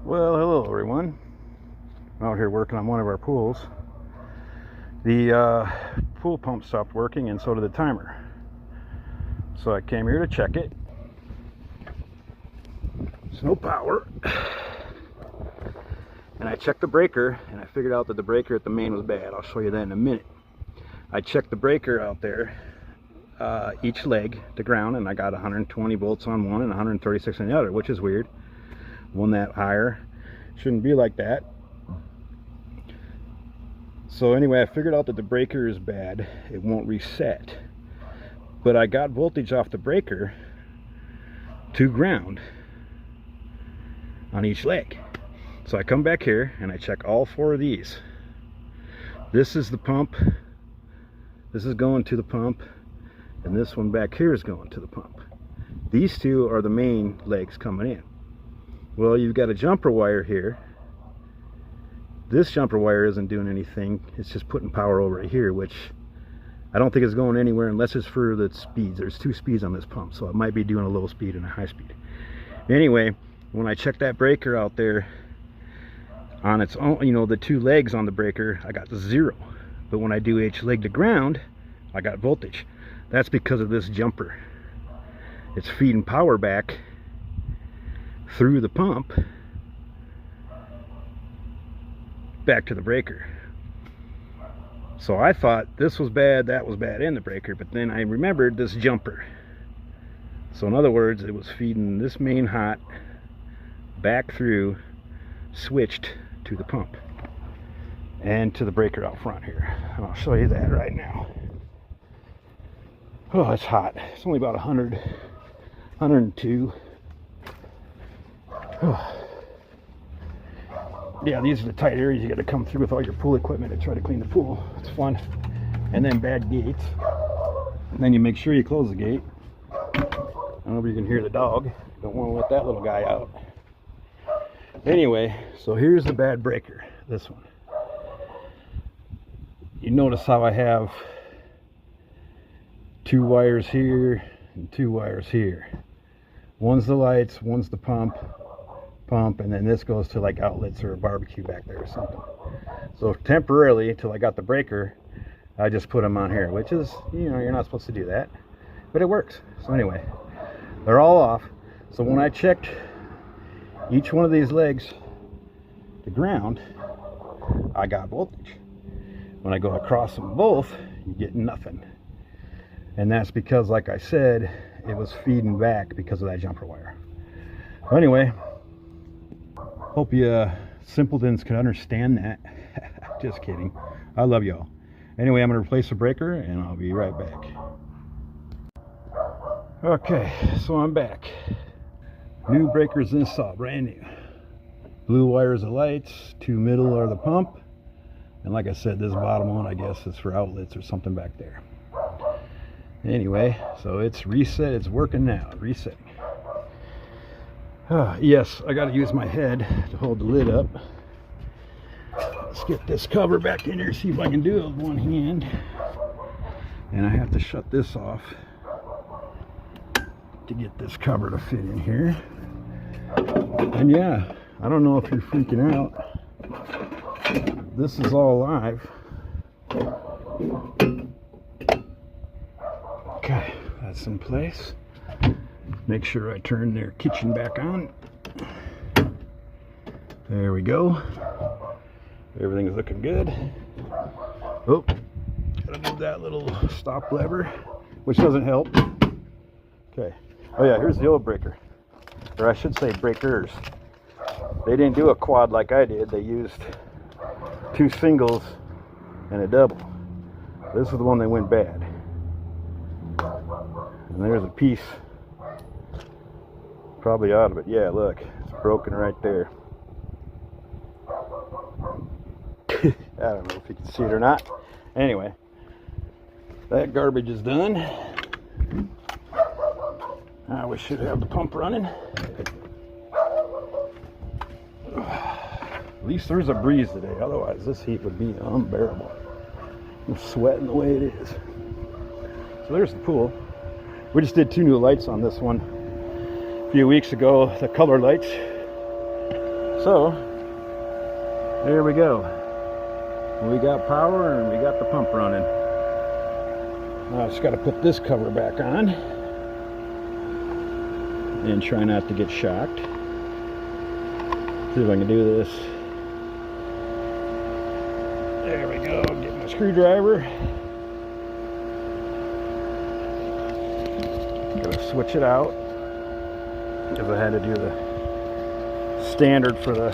Well, hello everyone. I'm out here working on one of our pools. The pool pump stopped working and so did the timer. So I came here to check it. There's no power. And I checked the breaker and I figured out that the breaker at the main was bad. I'll show you that in a minute. I checked the breaker out there, each leg to ground, and I got 120 volts on one and 136 on the other, which is weird. One that higher shouldn't be like that. So anyway, I figured out that the breaker is bad. It won't reset, but I got voltage off the breaker to ground on each leg. So I come back here and I check all four of these. This is the pump, this is going to the pump, and this one back here is going to the pump. These two are the main legs coming in. Well, you've got a jumper wire here. This jumper wire isn't doing anything. It's just putting power over here, which I don't think is going anywhere unless it's for the speeds. There's two speeds on this pump, so it might be doing a low speed and a high speed. Anyway, when I checked that breaker out there on its own, you know, the two legs on the breaker, I got 0. But when I do each leg to ground, I got voltage. That's because of this jumper. It's feeding power back through the pump back to the breaker. So I thought this was bad, that was bad in the breaker, but then I remembered this jumper. So in other words, it was feeding this main hot back through, switched to the pump and to the breaker out front here. And I'll show you that right now. Oh, it's hot. It's only about 100, 102. Oh. Yeah, these are the tight areas you got to come through with all your pool equipment to try to clean the pool. It's fun. And then bad gates. And then you make sure you close the gate. I don't know if you can hear the dog. Don't want to let that little guy out. Anyway, so here's the bad breaker. This one. You notice how I have 2 wires here and 2 wires here. One's the lights, one's the pump, and then this goes to like outlets or a barbecue back there or something. So temporarily, until I got the breaker, I just put them on here, which is, you know, you're not supposed to do that, but it works. So anyway, they're all off. So when I checked each one of these legs to ground, I got voltage. When I go across them both, you get nothing. And that's because, like I said, it was feeding back because of that jumper wire. Well, anyway, hope you simpletons can understand that. Just kidding. I love y'all. Anyway, I'm going to replace the breaker and I'll be right back. Okay, so I'm back. New breakers installed, brand new. Blue wires the lights, 2 middle are the pump, and like I said, this bottom one I guess is for outlets or something back there. Anyway, so it's reset, it's working now, resetting. Yes, I got to use my head to hold the lid up. Let's get this cover back in here, see if I can do it with one hand. And I have to shut this off to get this cover to fit in here. And yeah, I don't know if you're freaking out. This is all live. Okay, that's in place. Make sure I turn their kitchen back on. There we go. Everything's looking good. Oh, gotta move that little stop lever, which doesn't help. Okay. Oh yeah, here's the old breaker. Or I should say breakers. They didn't do a quad like I did. They used 2 singles and a double. This is the one that went bad. And there's a piece probably out of it. Yeah, look, it's broken right there. I don't know if you can see it or not. Anyway, that garbage is done. Now we should have the pump running. At least there's a breeze today, otherwise this heat would be unbearable. I'm sweating the way it is. So there's the pool. We just did 2 new lights on this one a few weeks ago, the color lights. So there we go. We got power and we got the pump running. Now I just got to put this cover back on and try not to get shocked. See if I can do this. There we go. Get my screwdriver. Gonna switch it out because I had to do the standard for the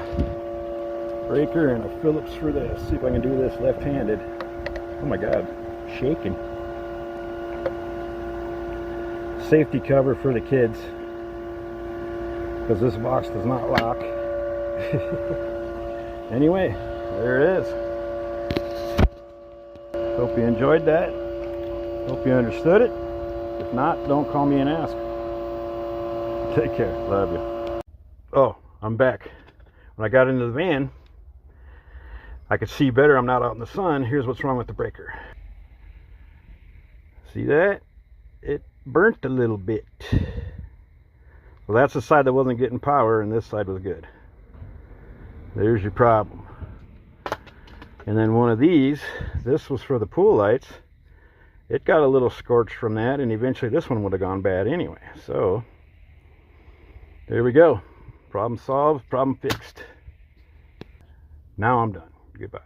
breaker and a Phillips for this. See if I can do this left-handed. Oh my God, shaking. Safety cover for the kids because this box does not lock. Anyway, there it is. Hope you enjoyed that. Hope you understood it. If not, don't call me and ask. Take care. Love you. Oh, I'm back. When I got into the van, I could see better. I'm not out in the sun. Here's what's wrong with the breaker. See that? It burnt a little bit. Well, that's the side that wasn't getting power, and this side was good. There's your problem. And then one of these, this was for the pool lights. It got a little scorched from that, and eventually this one would have gone bad anyway. So there we go. Problem solved, problem fixed. Now I'm done. Goodbye.